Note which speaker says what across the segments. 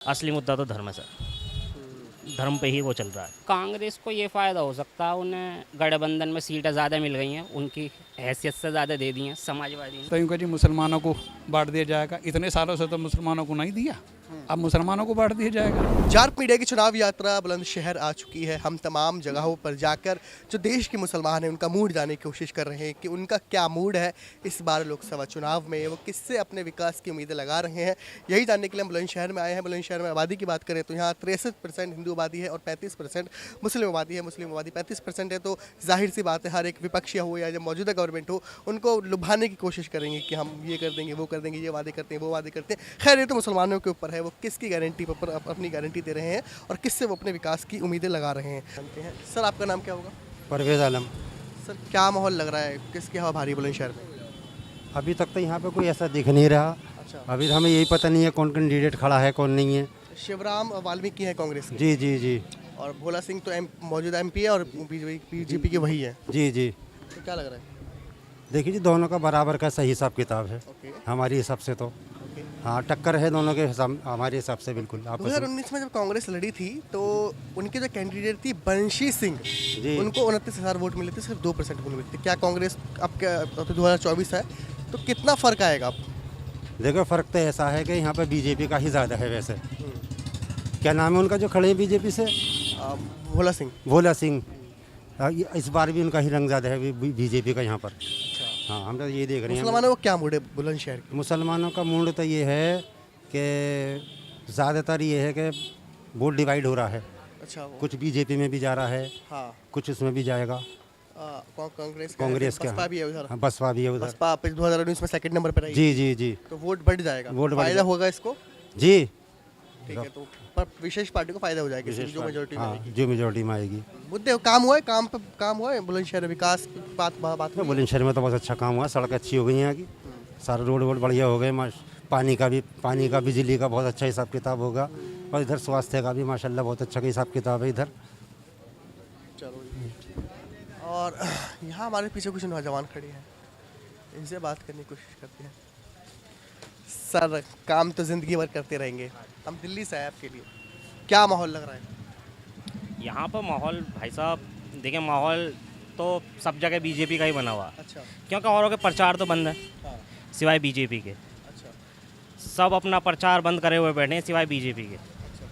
Speaker 1: असली मुद्दा तो धर्म है सर। धर्म पे ही वो चल रहा है। कांग्रेस को ये फ़ायदा हो सकता है, उन्हें गठबंधन में सीटें ज़्यादा मिल गई हैं, उनकी हैसियत से ज़्यादा दे दी हैं समाजवादी ने।
Speaker 2: तो यूँ जी मुसलमानों को बांट दिया जाएगा, इतने सालों से तो मुसलमानों को नहीं दिया, अब मुसलमानों को बांट दिया जाएगा।
Speaker 3: जार्क मीडिया की चुनाव यात्रा बुलंदशहर आ चुकी है। हम तमाम जगहों पर जाकर जो देश के मुसलमान हैं उनका मूड जानने की कोशिश कर रहे हैं कि उनका क्या मूड है इस बार लोकसभा चुनाव में, वो किससे अपने विकास की उम्मीदें लगा रहे हैं। यही जानने के लिए हम बुलंदशहर में आए हैं। बुलंदशहर में आबादी की बात करें तो यहाँ 63% हिंदू आबादी है और 35% मुस्लिम आबादी है। मुस्लिम आबादी 35% है तो जाहिर सी बात है हर एक विपक्षी हो या जो मौजूदा गवर्नमेंट हो उनको लुभाने की कोशिश करेंगे कि हम ये कर देंगे, वो कर देंगे, ये वादे करते हैं, वो वादे करते हैं। खैर ये तो मुसलमानों के ऊपर है, वो किसकी गारंटी पर अपनी गारंटी दे रहे हैं और किससे वो अपने विकास की उम्मीदें लगा रहे हैं। जानते हैं सर, आपका नाम क्या होगा?
Speaker 4: परवेज़ आलम।
Speaker 3: सर क्या माहौल लग रहा है, किसकी हवा भारी बुलंदशहर में?
Speaker 4: अभी तक तो यहाँ पे कोई ऐसा दिख नहीं रहा।
Speaker 3: अच्छा,
Speaker 4: अभी तो हमें यही पता नहीं है कौन कैंडिडेट खड़ा है कौन नहीं है।
Speaker 3: शिवराम वाल्मीकि है कांग्रेस के
Speaker 4: जी जी जी
Speaker 3: और भोला सिंह तो मौजूदा एमपी है और बीजेपी के वही है।
Speaker 4: जी जी।
Speaker 3: तो क्या लग रहा है?
Speaker 4: देखिए जी, दोनों का बराबर का सही हिसाब किताब है
Speaker 3: ओके
Speaker 4: हमारे हिसाब से तो।
Speaker 3: ओके।
Speaker 4: हाँ, टक्कर है दोनों के हिसाब, हमारे हिसाब से बिल्कुल आपस में।
Speaker 3: 2019 में जब कांग्रेस लड़ी थी तो उनकी जो कैंडिडेट थी बंशी सिंह,
Speaker 4: जी।
Speaker 3: उनको 29,000 वोट मिले थे, सिर्फ 2% वोट मिले थे। क्या कांग्रेस अब क्या, अब तो 2024 है तो कितना फर्क आएगा अब?
Speaker 4: देखो, फ़र्क तो ऐसा है कि यहाँ पे बीजेपी का ही ज़्यादा है वैसे। क्या नाम है उनका जो खड़े हैं बीजेपी से?
Speaker 3: भोला सिंह।
Speaker 4: भोला सिंह। इस बार भी उनका ही रंग ज़्यादा है बीजेपी का यहाँ पर। हाँ, हम तो ये देख रहे हैं।
Speaker 3: मुसलमानों को क्या मूड है बुलंदशहर की?
Speaker 4: मुसलमानों का मूड तो ये है कि ज़्यादातर ये है कि वोट डिवाइड हो रहा है।
Speaker 3: अच्छा
Speaker 4: कुछ बीजेपी में भी जा रहा है,
Speaker 3: हाँ,
Speaker 4: कुछ उसमें भी जाएगा।
Speaker 3: कांग्रेस
Speaker 4: कांग्रेस का
Speaker 3: बसपा भी है उधर।
Speaker 4: हाँ, बसपा भी है उधर।
Speaker 3: बसपा 2019 में सेकंड नंबर पर आई
Speaker 4: जी जी जी
Speaker 3: तो वोट बढ़ जाएगा,
Speaker 4: वोट बढ़
Speaker 3: फायदा
Speaker 4: जाएगा।
Speaker 3: होगा इसको।
Speaker 4: जी।
Speaker 3: ठीक है, तो पर विशेष पार्टी को फायदा हो जाएगा इससे, जो मेजोरिटी में
Speaker 4: हाँ,
Speaker 3: आएगी।
Speaker 4: जो मेजोरिटी में आएगी।
Speaker 3: मुद्दे काम हुआ है, काम हुआ है बुलंदशहर विकास की बात
Speaker 4: तो
Speaker 3: हुई है?
Speaker 4: बुलंदशहर में तो बहुत अच्छा काम हुआ, सड़क अच्छी हो गई यहाँ की, सारे रोड वोड बढ़िया हो गए। पानी का बिजली का बहुत अच्छा हिसाब किताब होगा। और इधर स्वास्थ्य का भी माशाल्लाह बहुत अच्छा हिसाब किताब है इधर।
Speaker 3: चलो जी। और यहाँ हमारे पीछे कुछ नौजवान खड़े हैं, इनसे बात करने की कोशिश करते हैं। सर, काम तो ज़िंदगी भर करते रहेंगे, हम दिल्ली से आए आपके लिए, क्या माहौल लग रहा है?
Speaker 1: यहाँ पर माहौल भाई साहब देखिए, माहौल तो सब जगह बीजेपी का ही बना हुआ है,
Speaker 3: अच्छा
Speaker 1: क्योंकि औरों के प्रचार तो बंद है
Speaker 3: हाँ
Speaker 1: सिवाय बीजेपी के।
Speaker 3: अच्छा
Speaker 1: सब अपना प्रचार बंद करे हुए बैठे हैं सिवाय बीजेपी के,
Speaker 3: अच्छा।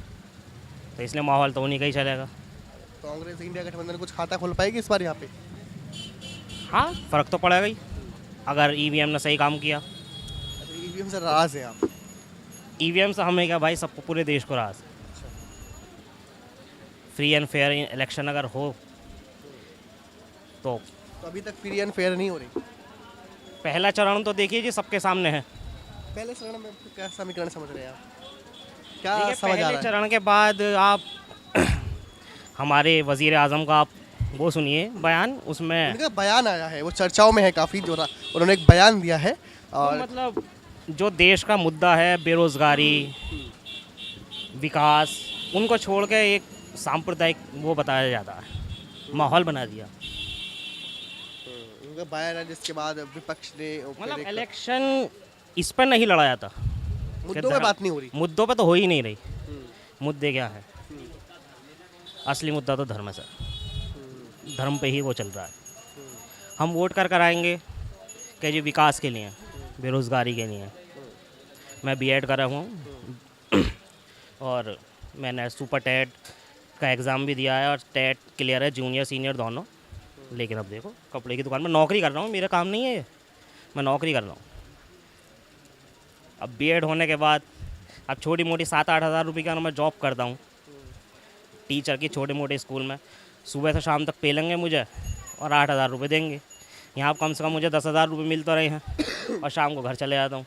Speaker 1: तो इसलिए माहौल तो उन्हीं का ही चलेगा।
Speaker 3: कांग्रेस इंडिया गठबंधन कुछ खाता खोल पाएगी इस बार यहाँ पे?
Speaker 1: हाँ, फ़र्क तो पड़ेगा ही अगर ईवीएम ने सही काम किया।
Speaker 3: अच्छा, ईवीएम से नाराज हैं आप?
Speaker 1: ईवीएम से हमें क्या भाई, सबको पूरे देश को राज। फ्री एंड फेयर इलेक्शन अगर हो तो
Speaker 3: तो अभी तक फ्री एंड फेयर नहीं हो रही।
Speaker 1: पहला चरण तो देखिए जी सबके सामने है।
Speaker 3: पहले चरण में क्या समीकरण समझ रहे हैं आप, क्या
Speaker 1: देखिए,
Speaker 3: समझ आ
Speaker 1: पहले
Speaker 3: रहा है?
Speaker 1: चरण के बाद आप हमारे वजीर आज़म का आप वो सुनिए बयान, उसमें
Speaker 3: उनका बयान आया है, वो चर्चाओं में है काफ़ी, जो उन्होंने एक बयान दिया है।
Speaker 1: तो
Speaker 3: और
Speaker 1: मतलब जो देश का मुद्दा है बेरोज़गारी, विकास, उनको छोड़ के एक सांप्रदायिक वो बताया जाता है, माहौल बना दिया।
Speaker 3: उनका बयान है जिसके बाद विपक्ष ने
Speaker 1: मतलब इलेक्शन इस पर नहीं लड़ा जाता,
Speaker 3: मुद्दों में बात नहीं हो रही।
Speaker 1: मुद्दों पे तो हो ही नहीं रही। मुद्दे क्या है? असली मुद्दा तो धर्म है सर। धर्म पे ही वो चल रहा है। हम वोट कर आएंगे कि जी विकास के लिए, बेरोज़गारी के लिए। मैं बीएड कर रहा हूँ और मैंने सुपर टेट का एग्ज़ाम भी दिया है और टेट क्लियर है, जूनियर सीनियर दोनों। लेकिन अब देखो, कपड़े की दुकान में नौकरी कर रहा हूँ, मेरा काम नहीं है ये, मैं नौकरी कर रहा हूँ। अब बीएड होने के बाद अब छोटी मोटी 7-8 हज़ार रुपये का मैं जॉब करता हूँ टीचर की, छोटे मोटे स्कूल में। सुबह से शाम तक पेलेंगे मुझे और 8,000 रुपये देंगे। यहाँ कम से कम मुझे 10,000 रुपये मिल तो रहे हैं और शाम को घर चले जाता हूँ।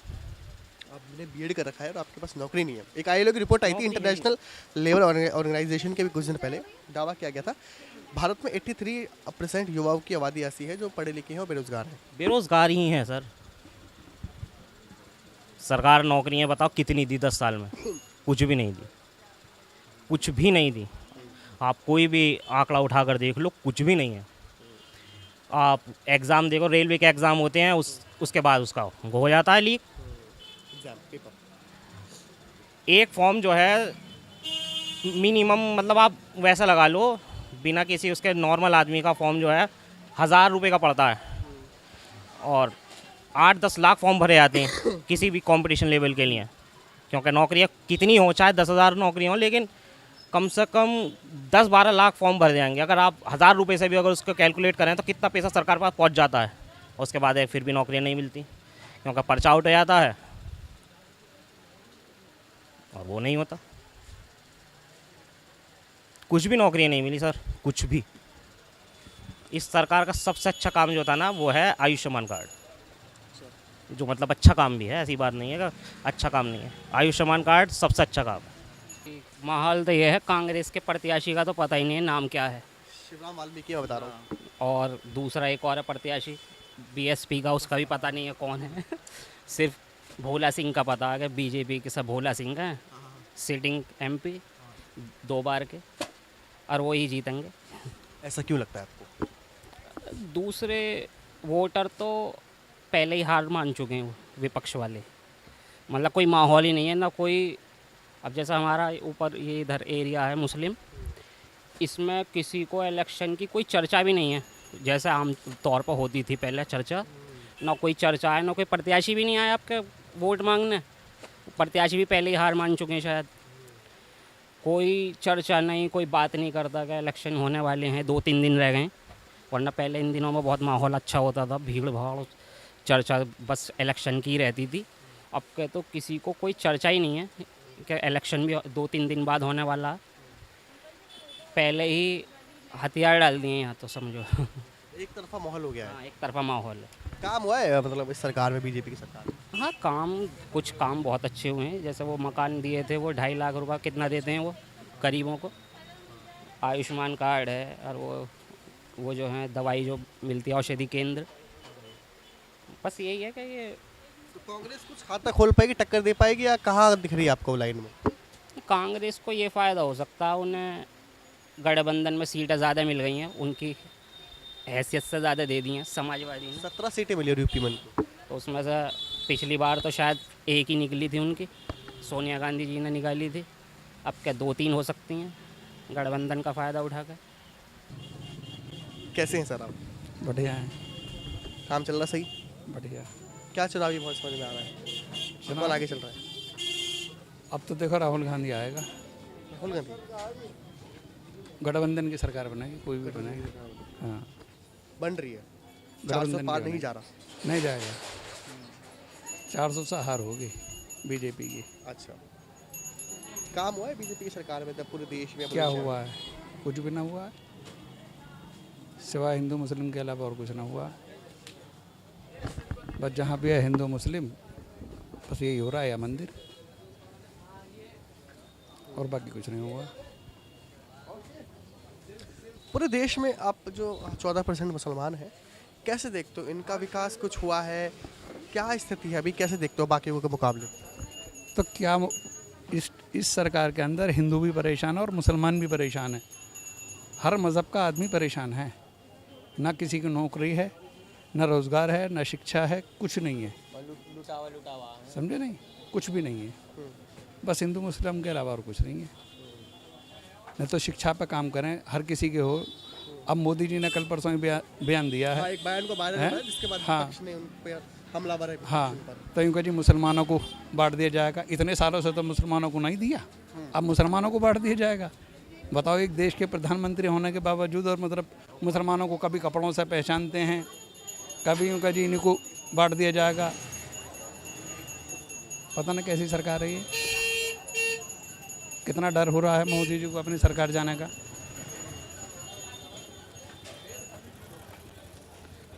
Speaker 3: आपने बीएड कर रखा है और आपके पास नौकरी नहीं है। एक आईएलओ की रिपोर्ट आई थी, इंटरनेशनल लेबर ऑर्गेनाइजेशन के भी कुछ दिन पहले दावा किया गया था, भारत में 83% युवाओं की आबादी ऐसी है जो पढ़े लिखे हैं और बेरोजगार हैं।
Speaker 1: बेरोज़गार ही हैं सर। सरकार नौकरियाँ बताओ कितनी दी 10 साल में? कुछ भी नहीं दी, कुछ भी नहीं दी। आप कोई भी आंकड़ा उठा कर देख लो, कुछ भी नहीं है। आप एग्ज़ाम देखो, रेलवे के एग्ज़ाम होते हैं, उसके बाद उसका हो जाता है लीक।
Speaker 3: एग्जाम पेपर
Speaker 1: एक फॉर्म जो है मिनिमम, मतलब आप वैसा लगा लो, बिना किसी उसके नॉर्मल आदमी का फॉर्म जो है 1000 रुपये का पड़ता है, और 8-10 लाख फॉर्म भरे जाते हैं किसी भी कंपटीशन लेवल के लिए। क्योंकि नौकरियां कितनी हो, चाहे 10,000 नौकरी हो, लेकिन कम से कम 10-12 लाख फॉर्म भर जाएंगे। अगर आप 1000 रुपये से भी अगर उसको कैलकुलेट करें तो कितना पैसा सरकार के पास पहुंच जाता है। उसके बाद फिर भी नौकरियां नहीं मिलती, क्योंकि पर्चा आउट हो जाता है और वो नहीं होता। कुछ भी नौकरियां नहीं मिली सर, कुछ भी। इस सरकार का सबसे अच्छा काम जो था ना, वो है आयुष्मान कार्ड, जो मतलब अच्छा काम भी है, ऐसी बात नहीं है कि अच्छा काम नहीं है। आयुष्मान कार्ड सबसे अच्छा काम है।
Speaker 5: माहौल तो ये है, कांग्रेस के प्रत्याशी का तो पता ही नहीं है नाम क्या है,
Speaker 3: शिवराम वाल्मीकि मैं बता रहा हूँ।
Speaker 5: और दूसरा एक और है प्रत्याशी बीएसपी का, उसका भी पता नहीं है कौन है। सिर्फ भोला सिंह का पता है कि बीजेपी के सब भोला सिंह हैं, सिटिंग एमपी 2 बार के, और वो ही जीतेंगे।
Speaker 3: ऐसा क्यों लगता है आपको?
Speaker 5: दूसरे वोटर तो पहले ही हार मान चुके हैं, विपक्ष वाले। मतलब कोई माहौल ही नहीं है ना कोई। अब जैसा हमारा ऊपर ये इधर एरिया है मुस्लिम, इसमें किसी को इलेक्शन की कोई चर्चा भी नहीं है, जैसे आम तौर पर होती थी पहले चर्चा। ना कोई चर्चा है, ना कोई प्रत्याशी भी नहीं आया आपके वोट मांगने। प्रत्याशी भी पहले ही हार मान चुके हैं शायद। कोई चर्चा नहीं, कोई बात नहीं करता कि इलेक्शन होने वाले हैं, 2-3 दिन रह गए। वरना पहले इन दिनों में बहुत माहौल अच्छा होता था, भीड़ भाड़, चर्चा बस इलेक्शन की रहती थी। अब के तो किसी को कोई चर्चा ही नहीं है कि इलेक्शन भी 2-3 दिन बाद होने वाला। पहले ही हथियार डाल दिए यहाँ तो समझो।
Speaker 3: एक तरफा माहौल हो गया है।
Speaker 5: हाँ, एक तरफा माहौल है।
Speaker 3: काम हुआ है मतलब इस सरकार में, बीजेपी की सरकार में?
Speaker 5: हाँ, कुछ काम बहुत अच्छे हुए हैं। जैसे वो मकान दिए थे, वो 2.5 लाख रुपया कितना देते हैं वो गरीबों को। आयुष्मान कार्ड है, और वो जो है दवाई जो मिलती है, औषधि केंद्र। बस यही है कि ये
Speaker 3: तो कांग्रेस कुछ खाता खोल पाएगी, टक्कर दे पाएगी, या कहाँ दिख रही है आपको लाइन में?
Speaker 5: कांग्रेस को ये फ़ायदा हो सकता है, उन्हें गठबंधन में सीटें ज़्यादा मिल गई हैं, उनकी हैसियत से ज़्यादा दे दी हैं समाजवादी ने।
Speaker 3: 17 सीटें मिली और यूपी में उनको।
Speaker 5: तो उसमें से पिछली बार तो शायद एक ही निकली थी उनकी, सोनिया गांधी जी ने निकाली थी। अब क्या 2-3 हो सकती हैं गठबंधन का फ़ायदा उठाकर।
Speaker 3: कैसे हैं सर आप?
Speaker 2: बढ़िया है,
Speaker 3: काम चल रहा सही?
Speaker 2: बढ़िया।
Speaker 3: क्या चुनावी बहुत समझ में आ रहा है? कौन आगे चल रहा है?
Speaker 2: अब तो देखो राहुल गांधी आएगा,
Speaker 3: राहुल गांधी
Speaker 2: गठबंधन की सरकार बनेगी, कोई भी बनेगी। हाँ,
Speaker 3: बन रही है। 400
Speaker 2: गठबंधन
Speaker 3: पार
Speaker 2: की
Speaker 3: नहीं
Speaker 2: बनेगी।
Speaker 3: जा रहा।
Speaker 2: नहीं जाएगा, 400 से हार होगी बीजेपी की।
Speaker 3: अच्छा, काम हुआ है बीजेपी की सरकार में पूरे देश में?
Speaker 2: क्या हुआ है? कुछ भी ना हुआ है, सिवाय हिंदू मुस्लिम के अलावा और कुछ ना हुआ है। बस जहाँ भी है हिंदू मुस्लिम, बस यही हो रहा है, या मंदिर, और बाकी कुछ नहीं हुआ।
Speaker 3: पूरे देश में आप जो 14% मुसलमान हैं, कैसे देखते हो इनका विकास कुछ हुआ है? क्या स्थिति है अभी, कैसे देखते हो बाकी के मुकाबले?
Speaker 2: तो क्या इस सरकार के अंदर हिंदू भी परेशान है और मुसलमान भी परेशान है। हर मज़हब का आदमी परेशान है। ना किसी की नौकरी है, ना रोज़गार है, ना शिक्षा है, कुछ नहीं है। समझे नहीं, कुछ भी नहीं है। बस हिंदू मुस्लिम के अलावा और कुछ नहीं है। नहीं तो शिक्षा पे काम करें, हर किसी के हो। अब मोदी जी ने कल परसों ही बयान दिया है।
Speaker 3: एक बयान को वायरल
Speaker 2: हैं?
Speaker 3: हुआ है, जिसके बाद
Speaker 2: हाँ।
Speaker 3: विपक्ष ने उन पर हमलावर है।
Speaker 2: हाँ, तो यूँ कह जी मुसलमानों को बांट दिया जाएगा। इतने सालों से तो मुसलमानों को नहीं दिया, अब मुसलमानों को बांट दिया जाएगा। बताओ, एक देश के प्रधानमंत्री होने के बावजूद और मतलब मुसलमानों को कभी कपड़ों से पहचानते हैं, कभी यूँ कह जी इन्हीं को बांट दिया जाएगा। पता नहीं कैसी सरकार है ये। कितना डर हो रहा है मोदी जी को अपनी सरकार जाने का।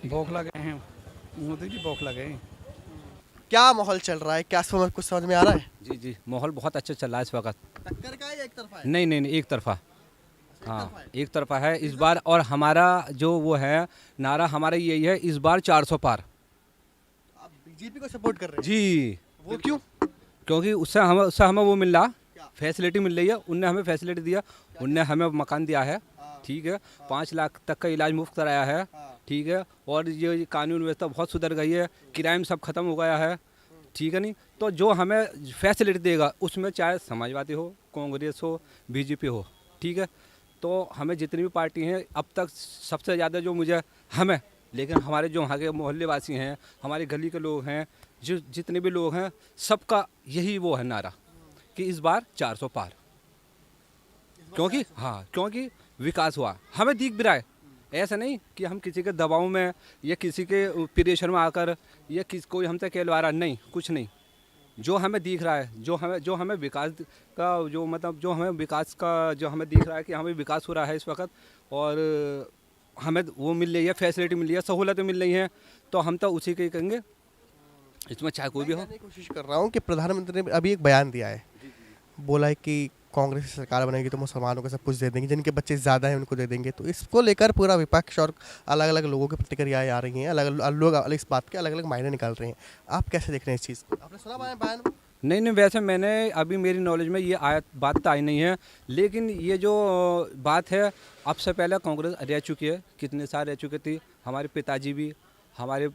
Speaker 2: बौखला गए हैं मोदी जी, बौखला गए।
Speaker 3: क्या माहौल चल रहा है, क्या समझ कुछ समझ में आ रहा है?
Speaker 6: जी जी, माहौल बहुत अच्छा चल रहा है इस वक्त।
Speaker 3: टक्कर का है या एक तरफा है?
Speaker 6: नहीं नहीं नहीं, एक तरफा। हाँ, एक तरफा है इस बार। और हमारा जो वो है नारा हमारा यही है, इस बार 400 पार।
Speaker 3: आप बीजेपी को सपोर्ट कर रहे हैं?
Speaker 6: जी,
Speaker 3: वो क्यों?
Speaker 6: क्योंकि उससे हमें वो मिल रहा, फैसिलिटी मिल रही है। उनने हमें फैसिलिटी दिया, उनने हमें मकान दिया है, ठीक है। 5 लाख तक का इलाज मुफ्त कराया है, ठीक है। और ये कानून व्यवस्था बहुत सुधर गई है, क्राइम सब खत्म हो गया है, ठीक है नहीं, तो जो हमें फैसिलिटी देगा उसमें चाहे समाजवादी हो, कांग्रेस हो, बीजेपी हो, ठीक है। तो हमें जितनी भी पार्टी हैं अब तक सबसे ज़्यादा जो मुझे हमें, लेकिन हमारे जो वहाँ के मोहल्ले वासी हैं, हमारी गली के लोग हैं, जो जितने भी लोग हैं, सबका यही वो है नारा कि इस बार 400 पार, क्योंकि विकास हुआ, हमें दिख भी रहा है। ऐसा नहीं कि हम किसी के दबाव में या किसी के प्रेशर में आकर या कोई हमसे कहलवा रहा, नहीं, कुछ नहीं। जो हमें दिख रहा है, जो हमें विकास का जो मतलब जो हमें विकास का जो हमें दिख रहा है कि हमें विकास हो रहा है इस वक्त, और हमें वो मिल रही है, फैसिलिटी मिल रही है, सहूलतें मिल रही हैं, तो हम तो उसी के कहेंगे, इसमें चाहे कोई भी हो।
Speaker 3: मैं कोशिश कर रहा हूँ कि प्रधानमंत्री ने अभी एक बयान दिया है, बोला है कि कांग्रेस की सरकार बनेगी तो मुसलमानों को सब कुछ दे देंगे, जिनके बच्चे ज़्यादा हैं उनको दे देंगे। तो इसको लेकर पूरा विपक्ष और अलग अलग लोगों की प्रतिक्रियाएं आ रही हैं, अलग अलग लोग इस बात के अलग अलग मायने निकाल रहे हैं। आप कैसे देख रहे हैं इस चीज़ को? आपने सुना बयान?
Speaker 6: नहीं, वैसे मैंने अभी मेरी नॉलेज में ये बात तो आई नहीं है, लेकिन ये जो बात है अब से पहले कांग्रेस रह चुकी है, कितने साल रह चुकी थी। हमारे पिताजी भी, हमारे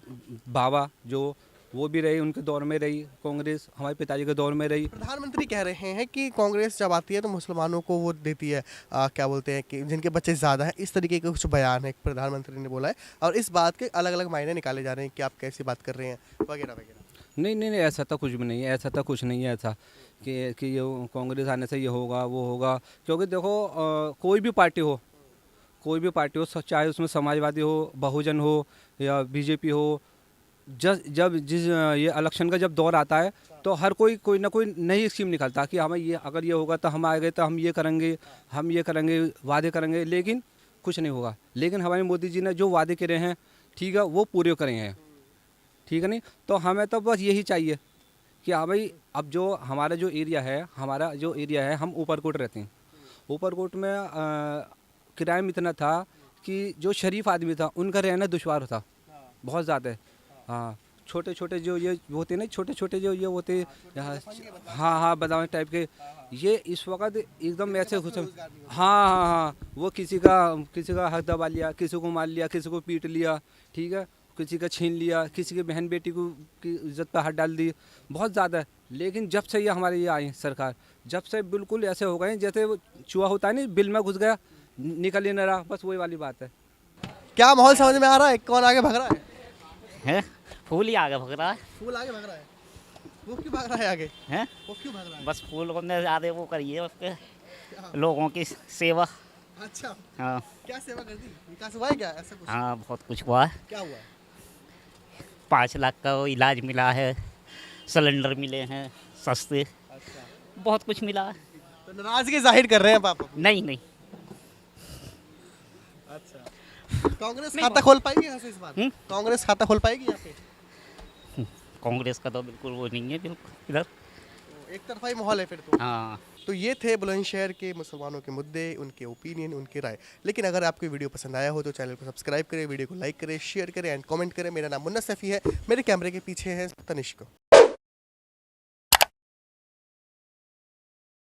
Speaker 6: बाबा जो वो भी रही, उनके दौर में रही कांग्रेस, हमारे पिताजी के दौर में रही।
Speaker 3: प्रधानमंत्री कह रहे हैं कि कांग्रेस जब आती है तो मुसलमानों को वो देती है, क्या बोलते हैं कि जिनके बच्चे ज़्यादा हैं, इस तरीके के कुछ बयान है प्रधानमंत्री ने बोला है, और इस बात के अलग अलग मायने निकाले जा रहे हैं कि आप कैसी बात कर रहे हैं वगैरह वगैरह।
Speaker 6: नहीं, ऐसा तो कुछ भी नहीं है, ऐसा तो कुछ नहीं है ऐसा कि ये कांग्रेस आने से ये होगा वो होगा। क्योंकि देखो कोई भी पार्टी हो, चाहे उसमें समाजवादी हो, बहुजन हो या बीजेपी हो, जब ये इलेक्शन का जब दौर आता है तो हर कोई ना कोई नई स्कीम निकालता है कि हमें ये अगर ये होगा तो हम आएंगे, तो हम ये करेंगे, वादे करेंगे, लेकिन कुछ नहीं होगा। लेकिन हमारे मोदी जी ने जो वादे करे हैं, ठीक है, वो पूरे करे हैं, ठीक है नहीं। तो हमें तो बस यही चाहिए कि हाँ भाई, अब जो हमारा जो एरिया है, हम ऊपरकोट रहते हैं। ऊपरकोट में क्राइम इतना था कि जो शरीफ आदमी था उनका रहना दुश्वार था, बहुत ज़्यादा। हाँ, छोटे जो ये होते हैं ना, छोटे जो ये होते हैं, हाँ, बदाम टाइप के, ये इस वक्त एकदम ऐसे घुसे। हाँ, वो किसी का हक दबा लिया, किसी को मार लिया, किसी को पीट लिया, ठीक है, किसी का छीन लिया, किसी की बहन बेटी की इज्जत पर हाथ डाल दी, बहुत ज़्यादा है। लेकिन जब से ये हमारे ये आई सरकार, जब से बिल्कुल ऐसे हो गए जैसे वो चूहा होता है नहीं, बिल में घुस गया, निकल ही नहीं रहा, बस वही वाली बात है।
Speaker 3: क्या माहौल समझ में आ रहा है? कौन आगे भाग रहा है?
Speaker 1: फूल ही आगे भग रहा है।
Speaker 3: फूल आगे भाग रहा है? वो क्यों भाग रहा है आगे?
Speaker 1: हैं?
Speaker 3: वो क्यों भाग रहा है?
Speaker 1: बस फूल को ने ज़्यादा वो करिए, उसके लोगों की सेवा।
Speaker 3: अच्छा,
Speaker 1: हाँ
Speaker 3: क्या सेवा कर दी? विकास हुआ है क्या? ऐसा कुछ?
Speaker 1: हाँ, बहुत कुछ हुआ है।
Speaker 3: क्या हुआ?
Speaker 1: 5 लाख का वो इलाज मिला है, सिलेंडर मिले हैं सस्ते,
Speaker 3: अच्छा,
Speaker 1: बहुत कुछ मिला है।
Speaker 3: तो नाराजगी जाहिर कर रहे हैं पापा?
Speaker 1: नहीं,
Speaker 3: अच्छा, कांग्रेस खाता खोल पाएगी यहाँ से इस बार? कांग्रेस खाता खोल पाएगी यहाँ पे?
Speaker 1: कांग्रेस का तो बिल्कुल वो नहीं है, बिल्कुल इधर
Speaker 3: एक तरफा ही माहौल है फिर तो।
Speaker 1: हाँ।
Speaker 3: तो ये थे बुलंदशहर के मुसलमानों के मुद्दे, उनके ओपिनियन, उनकी राय। लेकिन अगर आपको वीडियो पसंद आया हो तो चैनल को सब्सक्राइब करें, वीडियो को लाइक करें, शेयर करें एंड कमेंट करें। मेरा नाम मुन्ना सफ़ी है, मेरे कैमरे के पीछे है तनिष्क।